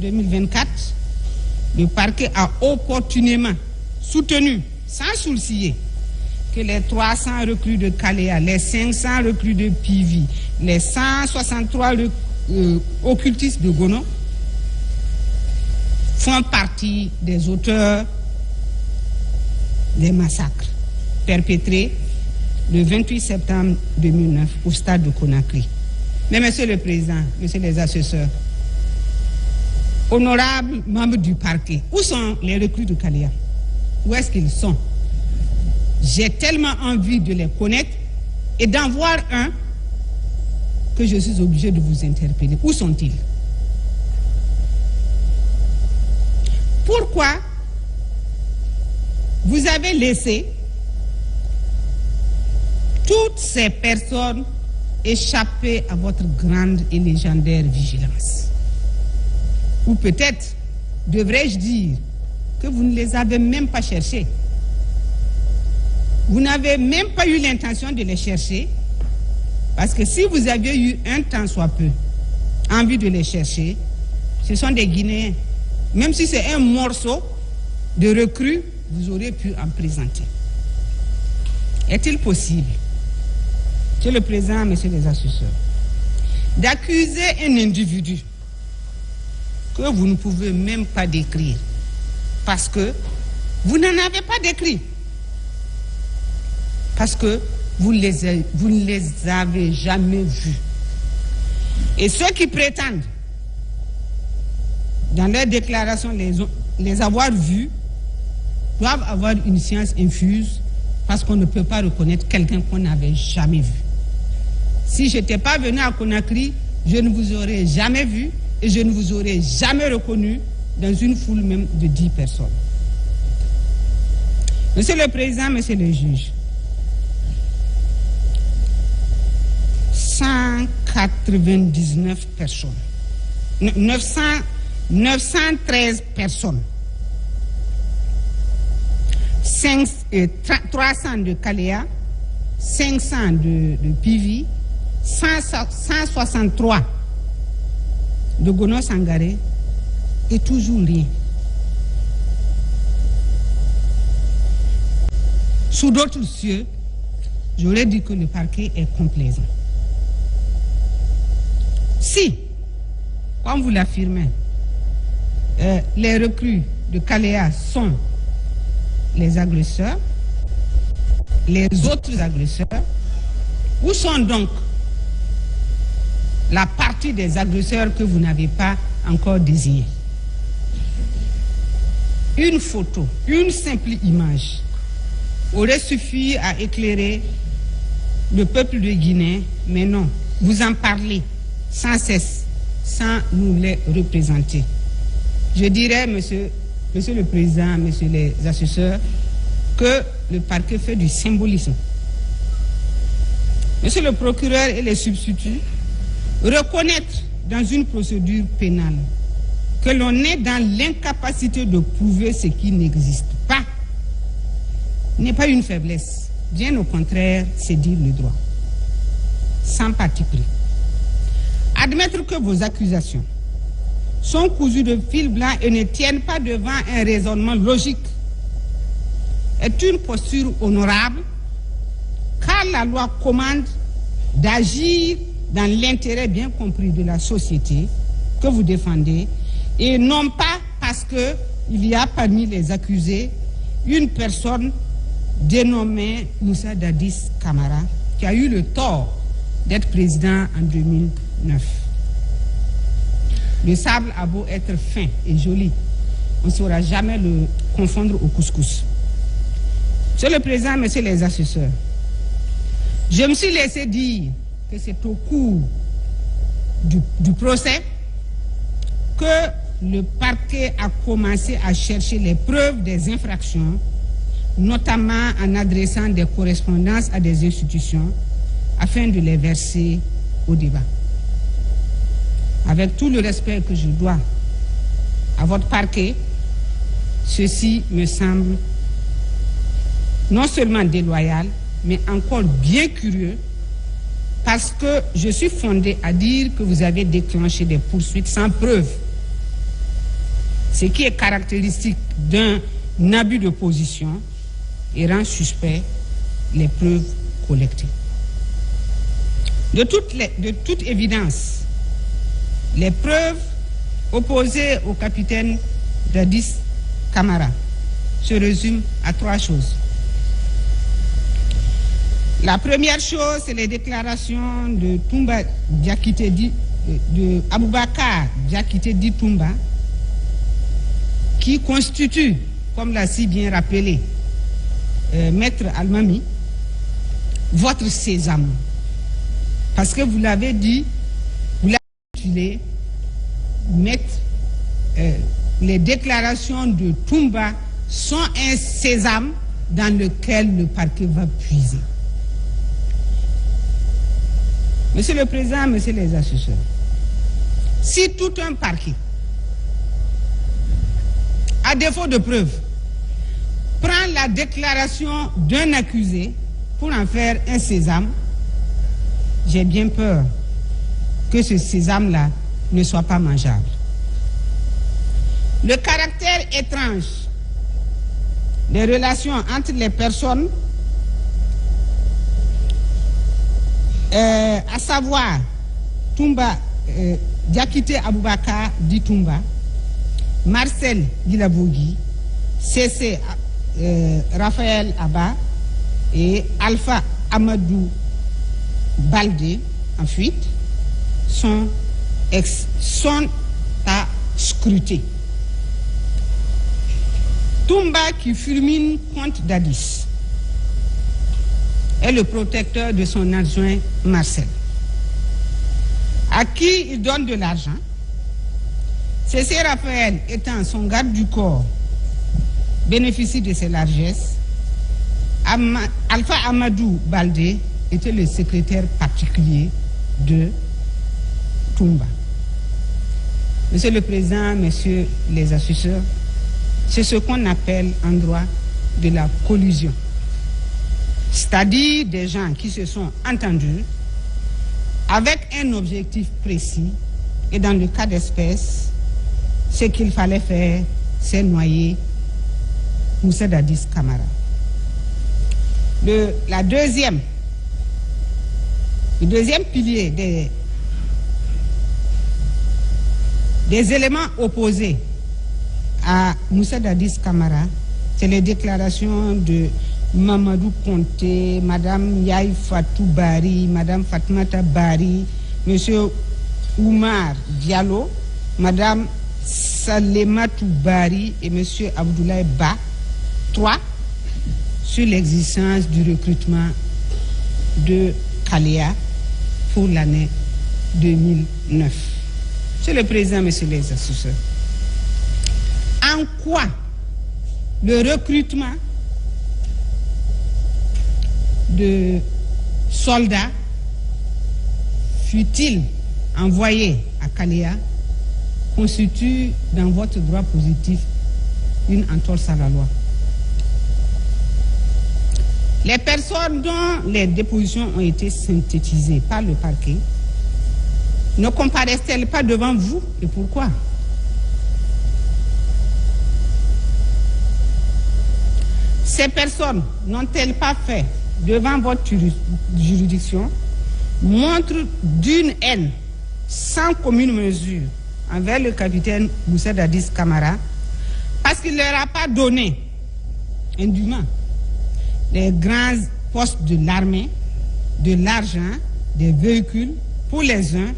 2024, le parquet a opportunément soutenu, sans sourciller, que les 300 recrues de Kaléa, les 500 recrues de Pivi, les 163 occultistes de Gono font partie des auteurs des massacres perpétrés le 28 septembre 2009 au stade de Conakry. Mais Monsieur le Président, Messieurs les assesseurs, honorables membres du parquet, où sont les recrues de Kaléa? Où est-ce qu'ils sont? J'ai tellement envie de les connaître et d'en voir un que je suis obligé de vous interpeller. Où sont-ils? Pourquoi vous avez laissé toutes ces personnes échapper à votre grande et légendaire vigilance? Ou peut-être, devrais-je dire, que vous ne les avez même pas cherchés. Vous n'avez même pas eu l'intention de les chercher, parce que si vous aviez eu un tant soit peu envie de les chercher, ce sont des Guinéens. Même si c'est un morceau de recrue, vous auriez pu en présenter. Est-il possible, Monsieur le Président, Messieurs les assesseurs, d'accuser un individu que vous ne pouvez même pas décrire, parce que vous n'en avez pas décrit, parce que vous ne les avez jamais vus. Et ceux qui prétendent, dans leur déclaration, les avoir vus, doivent avoir une science infuse, parce qu'on ne peut pas reconnaître quelqu'un qu'on n'avait jamais vu. Si je n'étais pas venu à Conakry, je ne vous aurais jamais vu, et je ne vous aurais jamais reconnu dans une foule même de 10 personnes. Monsieur le Président, Monsieur le Juge, 199 personnes, 913 personnes, 300 de Kaléa, 500 de Pivi, 163 de Gono Sangaré, et toujours rien. Sous d'autres cieux, j'aurais dit que le parquet est complaisant. Si, comme vous l'affirmez, les recrues de Kaléa sont les agresseurs, les autres agresseurs, où sont donc la partie des agresseurs que vous n'avez pas encore désignée? Une photo, une simple image aurait suffi à éclairer le peuple de Guinée, mais non, vous en parlez sans cesse, sans nous les représenter. Je dirais, Monsieur le Président, Messieurs les assesseurs, que le parquet fait du symbolisme. Monsieur le procureur et les substituts, reconnaître dans une procédure pénale que l'on est dans l'incapacité de prouver ce qui n'existe pas n'est pas une faiblesse. Bien au contraire, c'est dire le droit, sans parti pris. Admettre que vos accusations sont cousues de fil blanc et ne tiennent pas devant un raisonnement logique est une posture honorable, car la loi commande d'agir dans l'intérêt bien compris de la société que vous défendez, et non pas parce qu'il y a parmi les accusés une personne dénommée Moussa Dadis Camara, qui a eu le tort d'être président en 2009. Le sable a beau être fin et joli, on ne saura jamais le confondre au couscous. Monsieur le Président, Messieurs les assesseurs, je me suis laissé dire que c'est au cours du procès que le parquet a commencé à chercher les preuves des infractions, notamment en adressant des correspondances à des institutions afin de les verser au débat. Avec tout le respect que je dois à votre parquet, ceci me semble non seulement déloyal, mais encore bien curieux, parce que je suis fondé à dire que vous avez déclenché des poursuites sans preuve ce qui est caractéristique d'un abus de position et rend suspect les preuves collectées. De toute évidence, les preuves opposées au capitaine Dadis Camara se résument à 3 choses. La première chose, c'est les déclarations de Toumba Diakité de Aboubakar Diakité dit Toumba, qui constituent, comme l'a si bien rappelé Maître Almami, votre sésame. Parce que vous l'avez dit, vous l'avez intitulé, les déclarations de Toumba sont un sésame dans lequel le parquet va puiser. Monsieur le Président, Messieurs les assesseurs, si tout un parquet, à défaut de preuves, prend la déclaration d'un accusé pour en faire un sésame, j'ai bien peur que ce sésame-là ne soit pas mangeable. Le caractère étrange des relations entre les personnes, à savoir Toumba Diakité Aboubakar dit Toumba, Marcel Guilabogui, C.C. Raphaël Abba et Alpha Amadou Baldé en fuite sont à scruter. Toumba, qui fulmine contre Dadis, est le protecteur de son adjoint Marcel, à qui il donne de l'argent. C.C. Raphaël, étant son garde du corps, bénéficie de ses largesses. Alpha Amadou Baldé était le secrétaire particulier de Toumba. Monsieur le Président, Messieurs les assesseurs, c'est ce qu'on appelle en droit de la collusion. C'est-à-dire des gens qui se sont entendus avec un objectif précis, et dans le cas d'espèce, ce qu'il fallait faire, c'est noyer Moussa Dadis Camara. Le deuxième pilier des éléments opposés à Moussa Dadis Camara, c'est les déclarations de Mamadou Conté, Madame Yaï Fatou Bari, Madame Fatmata Bari, Monsieur Oumar Diallo, Madame Salematou Bari et Monsieur Abdoulaye Ba, 3, sur l'existence du recrutement de Kaléa pour l'année 2009. Monsieur le Président, Messieurs les assesseurs, en quoi le recrutement de soldats fut-il envoyé à Kaléa constitue dans votre droit positif une entorse à la loi? Les personnes dont les dépositions ont été synthétisées par le parquet ne comparaissent-elles pas devant vous, et pourquoi? Ces personnes n'ont-elles pas fait devant votre juridiction montre d'une haine sans commune mesure envers le capitaine Moussa Dadis Camara parce qu'il ne leur a pas donné indûment les grands postes de l'armée, de l'argent, des véhicules pour les uns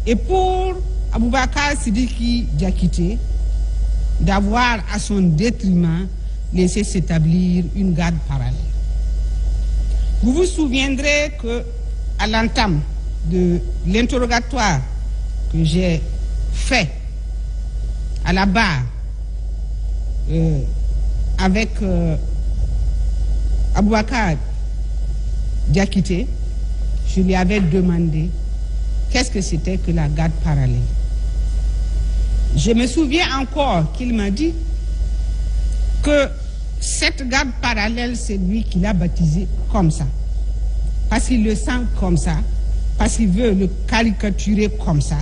et pour Aboubakar Sidiki Diakité d'avoir à son détriment laissé s'établir une garde parallèle. Vous vous souviendrez que à l'entame de l'interrogatoire que j'ai fait à la barre avec Aboubakar Diakité, je lui avais demandé qu'est-ce que c'était que la garde parallèle. Je me souviens encore qu'il m'a dit que cette garde parallèle, c'est lui qui l'a baptisé comme ça. Parce qu'il le sent comme ça, parce qu'il veut le caricaturer comme ça,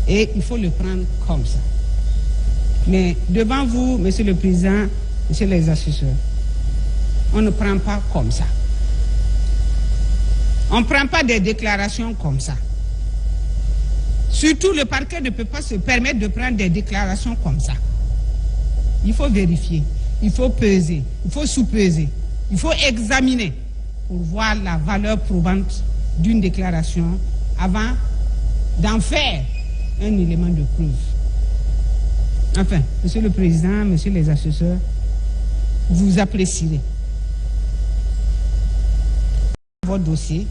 et il faut le prendre comme ça. Mais devant vous, Monsieur le Président, Monsieur les assesseurs, on ne prend pas comme ça. On ne prend pas des déclarations comme ça. Surtout, le parquet ne peut pas se permettre de prendre des déclarations comme ça. Il faut vérifier, il faut peser, il faut sous-peser, il faut examiner pour voir la valeur probante d'une déclaration avant d'en faire un élément de preuve. Enfin, Monsieur le Président, Monsieur les assesseurs, vous apprécierez votre dossier.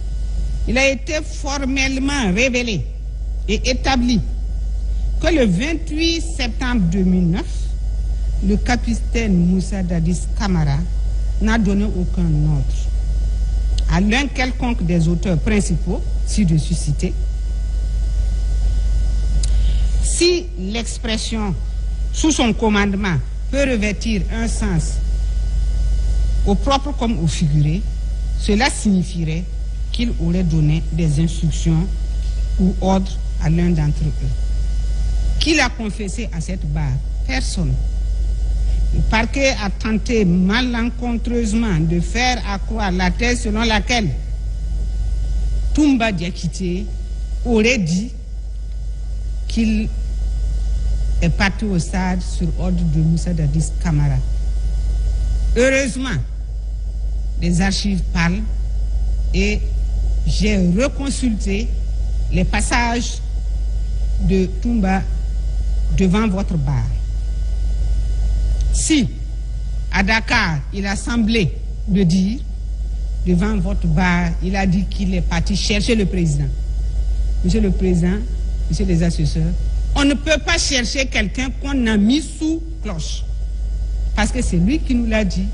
Il a été formellement révélé et établi que le 28 septembre 2009, le capitaine Moussa Dadis Camara n'a donné aucun ordre à l'un quelconque des auteurs principaux, ci-dessus cités. Si l'expression sous son commandement peut revêtir un sens au propre comme au figuré, cela signifierait qu'il aurait donné des instructions ou ordres à l'un d'entre eux. Qui l'a confessé à cette barre? Personne. Le parquet a tenté malencontreusement de faire accroire la thèse selon laquelle Toumba Diakité aurait dit qu'il est parti au stade sur ordre de Moussa Dadis Camara. Heureusement, les archives parlent et j'ai reconsulté les passages de Toumba devant votre barre. Si, à Dakar, il a semblé le dire, devant votre barre, il a dit qu'il est parti chercher le président. Monsieur le Président, Monsieur les assesseurs, on ne peut pas chercher quelqu'un qu'on a mis sous cloche. Parce que c'est lui qui nous l'a dit.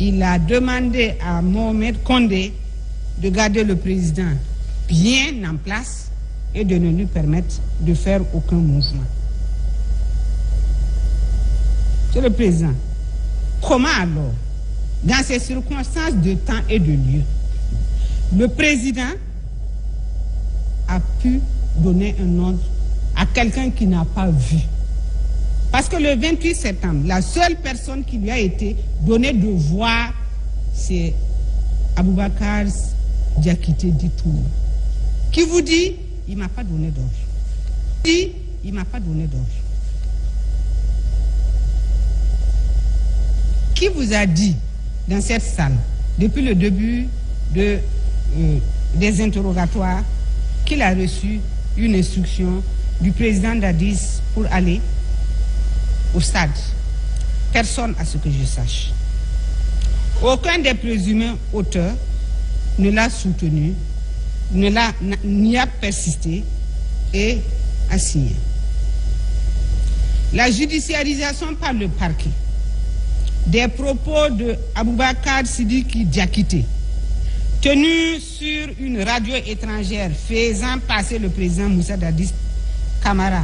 Il a demandé à Mohamed Condé de garder le président bien en place et de ne lui permettre de faire aucun mouvement. Monsieur le Président, comment alors, dans ces circonstances de temps et de lieu, le président a pu donner un ordre à quelqu'un qui n'a pas vu? Parce que le 28 septembre, la seule personne qui lui a été donnée de voir, c'est Aboubakar Diakité Ditoum, qui vous dit, il ne m'a pas donné d'ordre. Il ne m'a pas donné d'ordre. Qui vous a dit dans cette salle, depuis le début des interrogatoires, qu'il a reçu une instruction du président Dadis pour aller au stade? Personne à ce que je sache. Aucun des présumés auteurs ne l'a soutenu, n'y a persisté et a signé. La judiciarisation par le parquet des propos de Aboubakar Sidiki Diakité, tenus sur une radio étrangère faisant passer le président Moussa Dadis Camara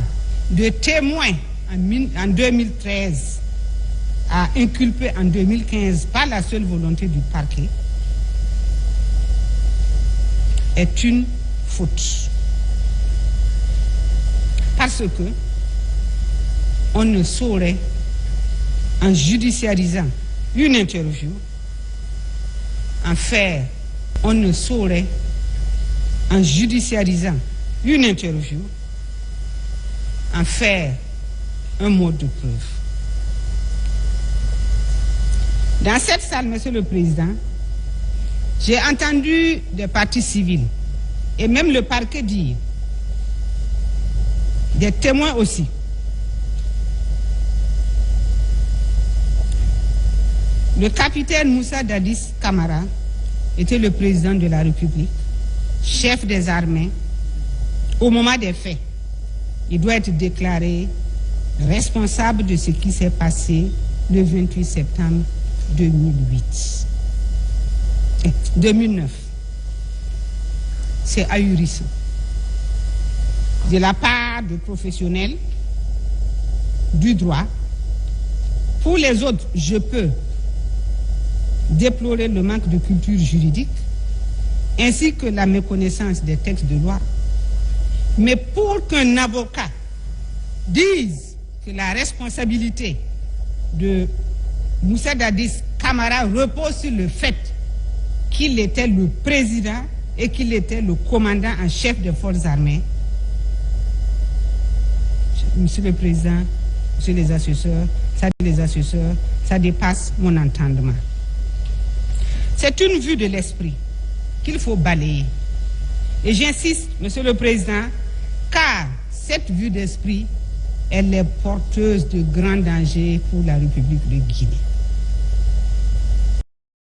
de témoin en 2013 à inculpé en 2015 par la seule volonté du parquet, est une faute. Parce que on ne saurait, en judiciarisant une interview, en faire, on ne saurait, en judiciarisant une interview, en faire un mode de preuve. Dans cette salle, Monsieur le Président, j'ai entendu des parties civiles et même le parquet dire, des témoins aussi, le capitaine Moussa Dadis Camara était le président de la République, chef des armées. Au moment des faits, il doit être déclaré responsable de ce qui s'est passé le 28 septembre 2009. C'est ahurissant. De la part de professionnels du droit. Pour les autres, je peux déplorer le manque de culture juridique ainsi que la méconnaissance des textes de loi. Mais pour qu'un avocat dise que la responsabilité de Moussa Dadis Camara repose sur le fait qu'il était le président et qu'il était le commandant en chef des forces armées. Monsieur le Président, Monsieur les assesseurs, ça dépasse mon entendement. C'est une vue de l'esprit qu'il faut balayer. Et j'insiste, Monsieur le Président, car cette vue d'esprit, elle est porteuse de grands dangers pour la République de Guinée.